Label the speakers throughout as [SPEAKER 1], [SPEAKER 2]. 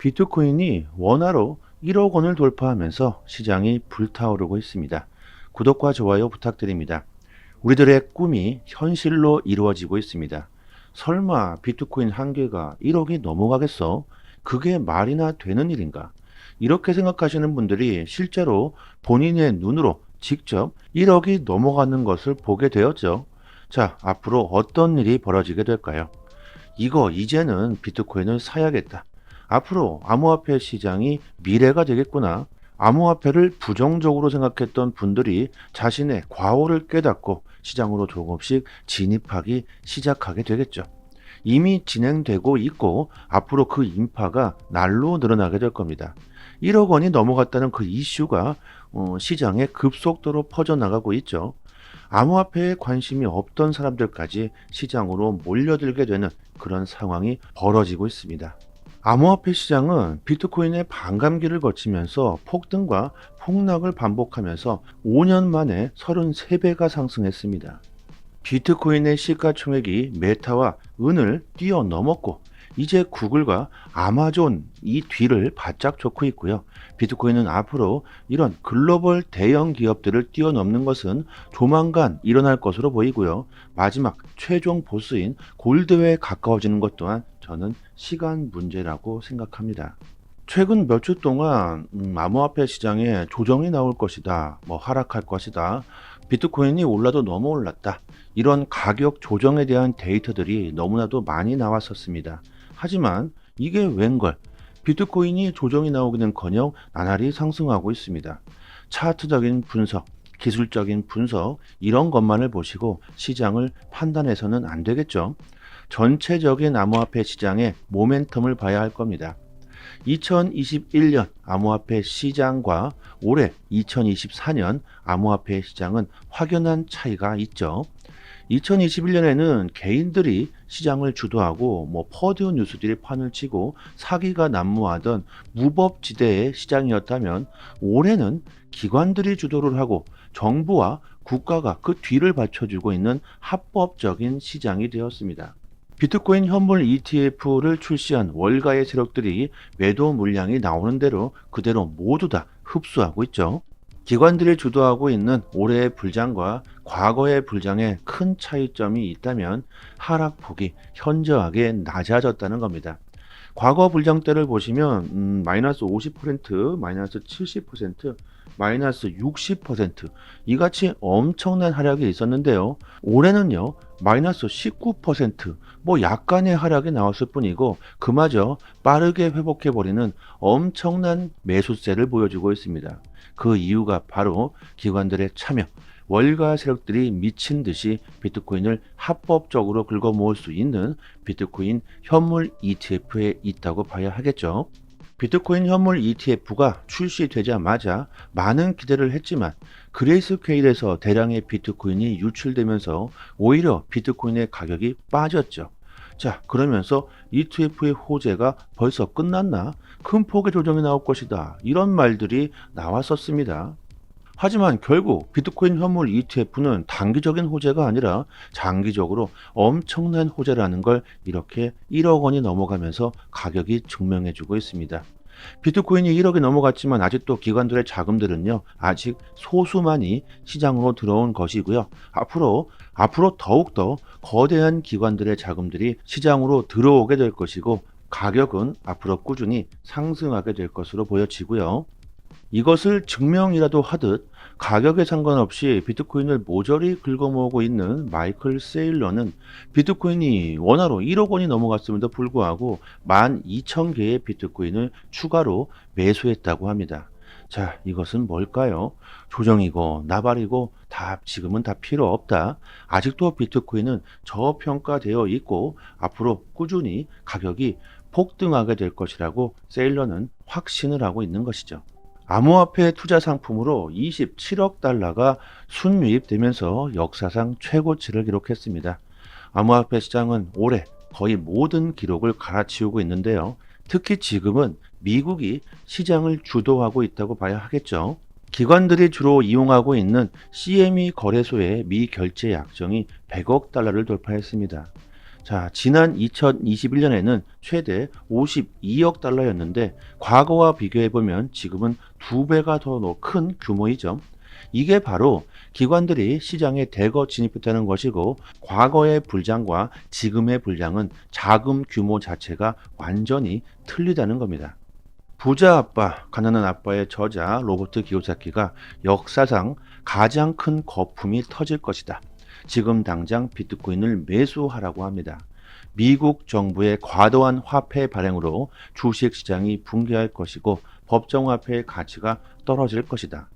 [SPEAKER 1] 비트코인이 원화로 1억 원을 돌파하면서 시장이 불타오르고 있습니다. 구독과 좋아요 부탁드립니다. 우리들의 꿈이 현실로 이루어지고 있습니다. 설마 비트코인 한 개가 1억이 넘어가겠어? 그게 말이나 되는 일인가? 이렇게 생각하시는 분들이 실제로 본인의 눈으로 직접 1억이 넘어가는 것을 보게 되었죠. 자, 앞으로 어떤 일이 벌어지게 될까요? 이제는 비트코인을 사야겠다. 앞으로 암호화폐 시장이 미래가 되겠구나. 암호화폐를 부정적으로 생각했던 분들이 자신의 과오를 깨닫고 시장으로 조금씩 진입하기 시작하게 되겠죠. 이미 진행되고 있고 앞으로 그 인파가 날로 늘어나게 될 겁니다. 1억 원이 넘어갔다는 그 이슈가 시장에 급속도로 퍼져나가고 있죠. 암호화폐에 관심이 없던 사람들까지 시장으로 몰려들게 되는 그런 상황이 벌어지고 있습니다. 암호화폐 시장은 비트코인의 반감기를 거치면서 폭등과 폭락을 반복하면서 5년 만에 33배가 상승했습니다. 비트코인의 시가총액이 메타와 은을 뛰어넘었고 이제 구글과 아마존 이 뒤를 바짝 쫓고 있고요. 비트코인은 앞으로 이런 글로벌 대형 기업들을 뛰어넘는 것은 조만간 일어날 것으로 보이고요. 마지막 최종 보스인 골드에 가까워지는 것 또한 저는 시간 문제라고 생각합니다. 최근 몇 주 동안 암호화폐 시장에 조정이 나올 것이다, 하락할 것이다, 비트코인이 올라도 너무 올랐다, 이런 가격 조정에 대한 데이터들이 너무나도 많이 나왔었습니다. 하지만 이게 웬걸, 비트코인이 조정이 나오기는커녕 나날이 상승하고 있습니다. 차트적인 분석, 기술적인 분석 이런 것만을 보시고 시장을 판단해서는 안 되겠죠. 전체적인 암호화폐 시장의 모멘텀을 봐야 할 겁니다. 2021년 암호화폐 시장과 올해 2024년 암호화폐 시장은 확연한 차이가 있죠. 2021년에는 개인들이 시장을 주도하고 퍼드 뉴스들이 판을 치고 사기가 난무하던 무법지대의 시장이었다면 올해는 기관들이 주도를 하고 정부와 국가가 그 뒤를 받쳐주고 있는 합법적인 시장이 되었습니다. 비트코인 현물 ETF를 출시한 월가의 세력들이 매도 물량이 나오는 대로 그대로 모두 다 흡수하고 있죠. 기관들이 주도하고 있는 올해의 불장과 과거의 불장에 큰 차이점이 있다면 하락폭이 현저하게 낮아졌다는 겁니다. 과거 불장 때를 보시면 마이너스 50%, 마이너스 70%, 마이너스 60% 이같이 엄청난 하락이 있었는데요. 올해는요 마이너스 19% 약간의 하락이 나왔을 뿐이고 그마저 빠르게 회복해버리는 엄청난 매수세를 보여주고 있습니다. 그 이유가 바로 기관들의 참여, 월가 세력들이 미친 듯이 비트코인을 합법적으로 긁어모을 수 있는 비트코인 현물 ETF에 있다고 봐야 하겠죠. 비트코인 현물 ETF가 출시되자마자 많은 기대를 했지만 그레이스케일에서 대량의 비트코인이 유출되면서 오히려 비트코인의 가격이 빠졌죠. 자, 그러면서 ETF의 호재가 벌써 끝났나? 큰 폭의 조정이 나올 것이다. 이런 말들이 나왔었습니다. 하지만 결국 비트코인 현물 ETF는 단기적인 호재가 아니라 장기적으로 엄청난 호재라는 걸 이렇게 1억 원이 넘어가면서 가격이 증명해주고 있습니다. 비트코인이 1억이 넘어갔지만 아직도 기관들의 자금들은요 아직 소수만이 시장으로 들어온 것이고요. 앞으로 더욱더 거대한 기관들의 자금들이 시장으로 들어오게 될 것이고 가격은 앞으로 꾸준히 상승하게 될 것으로 보여지고요. 이것을 증명이라도 하듯 가격에 상관없이 비트코인을 모조리 긁어모으고 있는 마이클 세일러는 비트코인이 원화로 1억 원이 넘어갔음에도 불구하고 12,000개의 비트코인을 추가로 매수했다고 합니다. 자, 이것은 뭘까요? 조정이고 나발이고 지금은 다 필요 없다. 아직도 비트코인은 저평가되어 있고 앞으로 꾸준히 가격이 폭등하게 될 것이라고 세일러는 확신을 하고 있는 것이죠. 암호화폐 투자 상품으로 27억 달러가 순유입되면서 역사상 최고치를 기록했습니다. 암호화폐 시장은 올해 거의 모든 기록을 갈아치우고 있는데요. 특히 지금은 미국이 시장을 주도하고 있다고 봐야 하겠죠. 기관들이 주로 이용하고 있는 CME 거래소의 미 결제 약정이 100억 달러를 돌파했습니다. 자, 지난 2021년에는 최대 52억 달러였는데 과거와 비교해 보면 지금은 2배가 더 큰 규모이죠. 이게 바로 기관들이 시장에 대거 진입했다는 것이고, 과거의 불장과 지금의 불장은 자금 규모 자체가 완전히 틀리다는 겁니다. 부자 아빠, 가난한 아빠의 저자 로버트 기요사키가 역사상 가장 큰 거품이 터질 것이다, 지금 당장 비트코인을 매수하라고 합니다. 미국 정부의 과도한 화폐 발행으로 주식 시장이 붕괴할 것이고 법정화폐의 가치가 떨어질 것이다.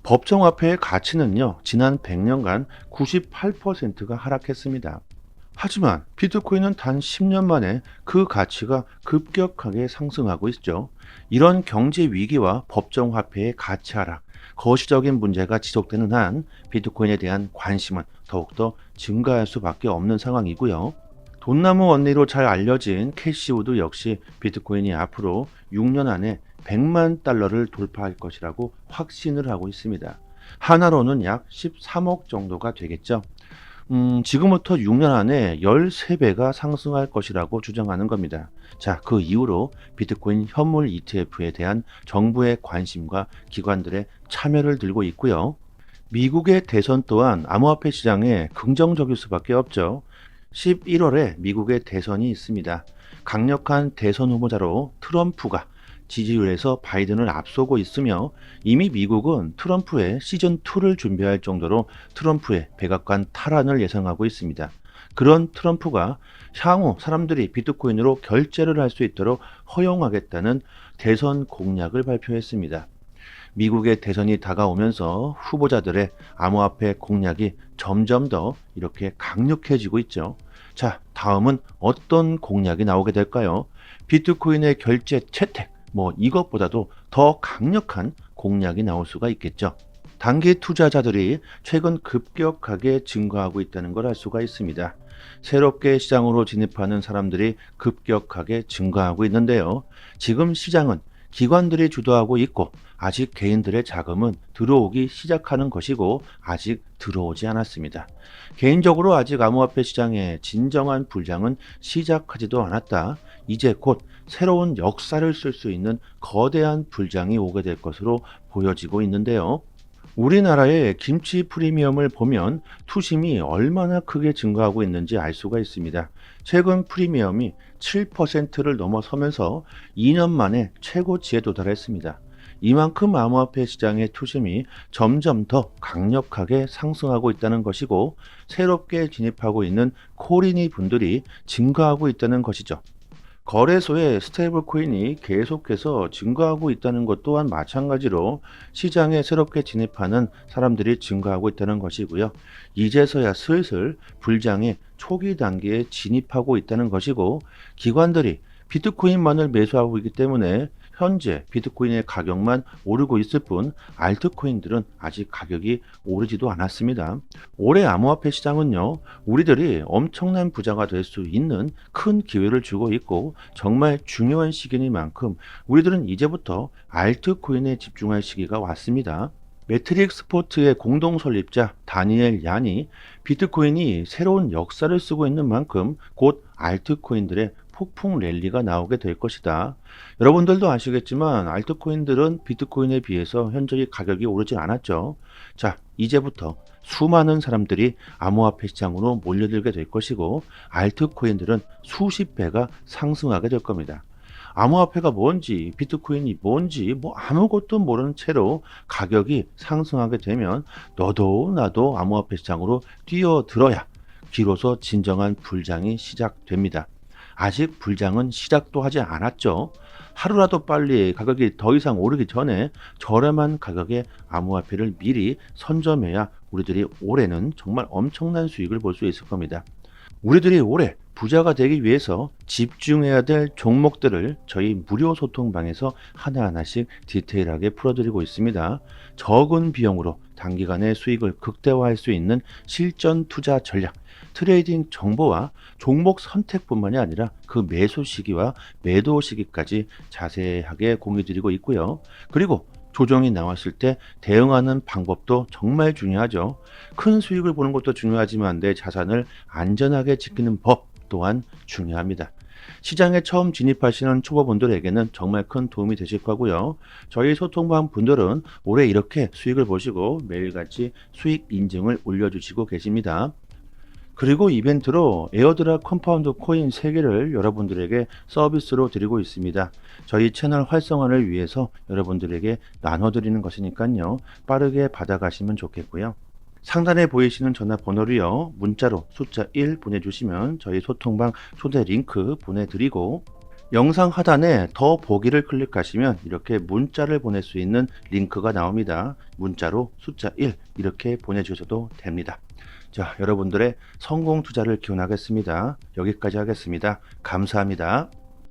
[SPEAKER 1] 법정화폐의 가치는요, 지난 100년간 98%가 하락했습니다. 하지만 비트코인은 단 10년 만에 그 가치가 급격하게 상승하고 있죠. 이런 경제 위기와 법정화폐의 가치 하락, 거시적인 문제가 지속되는 한 비트코인에 대한 관심은 더욱더 증가할 수밖에 없는 상황이고요. 돈나무 원리로 잘 알려진 캐시우드 역시 비트코인이 앞으로 6년 안에 100만 달러를 돌파할 것이라고 확신을 하고 있습니다. 하나로는 약 13억 정도가 되겠죠. 지금부터 6년 안에 13배가 상승할 것이라고 주장하는 겁니다. 자, 그 이후로 비트코인 현물 ETF에 대한 정부의 관심과 기관들의 참여를 들고 있고요. 미국의 대선 또한 암호화폐 시장에 긍정적일 수밖에 없죠. 11월에 미국의 대선이 있습니다. 강력한 대선 후보자로 트럼프가 지지율에서 바이든을 앞서고 있으며, 이미 미국은 트럼프의 시즌2를 준비할 정도로 트럼프의 백악관 탈환을 예상하고 있습니다. 그런 트럼프가 향후 사람들이 비트코인으로 결제를 할 수 있도록 허용하겠다는 대선 공약을 발표했습니다. 미국의 대선이 다가오면서 후보자들의 암호화폐 공약이 점점 더 이렇게 강력해지고 있죠. 자, 다음은 어떤 공약이 나오게 될까요? 비트코인의 결제 채택, 이것보다도 더 강력한 공약이 나올 수가 있겠죠. 단기 투자자들이 최근 급격하게 증가하고 있다는 걸 알 수가 있습니다. 새롭게 시장으로 진입하는 사람들이 급격하게 증가하고 있는데요. 지금 시장은 기관들이 주도하고 있고 아직 개인들의 자금은 들어오기 시작하는 것이고 아직 들어오지 않았습니다. 개인적으로 아직 암호화폐 시장의 진정한 불장은 시작하지도 않았다. 이제 곧 새로운 역사를 쓸 수 있는 거대한 불장이 오게 될 것으로 보여지고 있는데요. 우리나라의 김치 프리미엄을 보면 투심이 얼마나 크게 증가하고 있는지 알 수가 있습니다. 최근 프리미엄이 7%를 넘어서면서 2년 만에 최고치에 도달했습니다. 이만큼 암호화폐 시장의 투심이 점점 더 강력하게 상승하고 있다는 것이고, 새롭게 진입하고 있는 코리니 분들이 증가하고 있다는 것이죠. 거래소의 스테이블 코인이 계속해서 증가하고 있다는 것 또한 마찬가지로 시장에 새롭게 진입하는 사람들이 증가하고 있다는 것이고요. 이제서야 슬슬 불장의 초기 단계에 진입하고 있다는 것이고, 기관들이 비트코인만을 매수하고 있기 때문에 현재 비트코인의 가격만 오르고 있을 뿐 알트코인들은 아직 가격이 오르지도 않았습니다. 올해 암호화폐 시장은요, 우리들이 엄청난 부자가 될 수 있는 큰 기회를 주고 있고 정말 중요한 시기니만큼 우리들은 이제부터 알트코인에 집중할 시기가 왔습니다. 매트릭스 포트의 공동 설립자 다니엘 얀이 비트코인이 새로운 역사를 쓰고 있는 만큼 곧 알트코인들의 폭풍 랠리가 나오게 될 것이다. 여러분들도 아시겠지만 알트코인들은 비트코인에 비해서 현저히 가격이 오르지 않았죠. 자, 이제부터 수많은 사람들이 암호화폐 시장으로 몰려들게 될 것이고 알트코인들은 수십 배가 상승하게 될 겁니다. 암호화폐가 뭔지, 비트코인이 뭔지 아무것도 모르는 채로 가격이 상승하게 되면 너도 나도 암호화폐 시장으로 뛰어들어야 비로소 진정한 불장이 시작됩니다. 아직 불장은 시작도 하지 않았죠. 하루라도 빨리 가격이 더 이상 오르기 전에 저렴한 가격의 암호화폐를 미리 선점해야 우리들이 올해는 정말 엄청난 수익을 볼 수 있을 겁니다. 우리들이 올해 부자가 되기 위해서 집중해야 될 종목들을 저희 무료 소통방에서 하나하나씩 디테일하게 풀어드리고 있습니다. 적은 비용으로 단기간에 수익을 극대화할 수 있는 실전 투자 전략, 트레이딩 정보와 종목 선택뿐만이 아니라 그 매수 시기와 매도 시기까지 자세하게 공유드리고 있고요. 그리고 조정이 나왔을 때 대응하는 방법도 정말 중요하죠. 큰 수익을 보는 것도 중요하지만 내 자산을 안전하게 지키는 법, 또한 중요합니다. 시장에 처음 진입하시는 초보분들에게는 정말 큰 도움이 되실 거고요. 저희 소통방 분들은 올해 이렇게 수익을 보시고 매일같이 수익 인증을 올려주시고 계십니다. 그리고 이벤트로 에어드랍 컴파운드 코인 3개를 여러분들에게 서비스로 드리고 있습니다. 저희 채널 활성화를 위해서 여러분들에게 나눠드리는 것이니까요. 빠르게 받아가시면 좋겠고요. 상단에 보이시는 전화번호로요. 문자로 숫자 1 보내주시면 저희 소통방 초대 링크 보내드리고 영상 하단에 더 보기를 클릭하시면 이렇게 문자를 보낼 수 있는 링크가 나옵니다. 문자로 숫자 1 이렇게 보내주셔도 됩니다. 자, 여러분들의 성공 투자를 기원하겠습니다. 여기까지 하겠습니다. 감사합니다.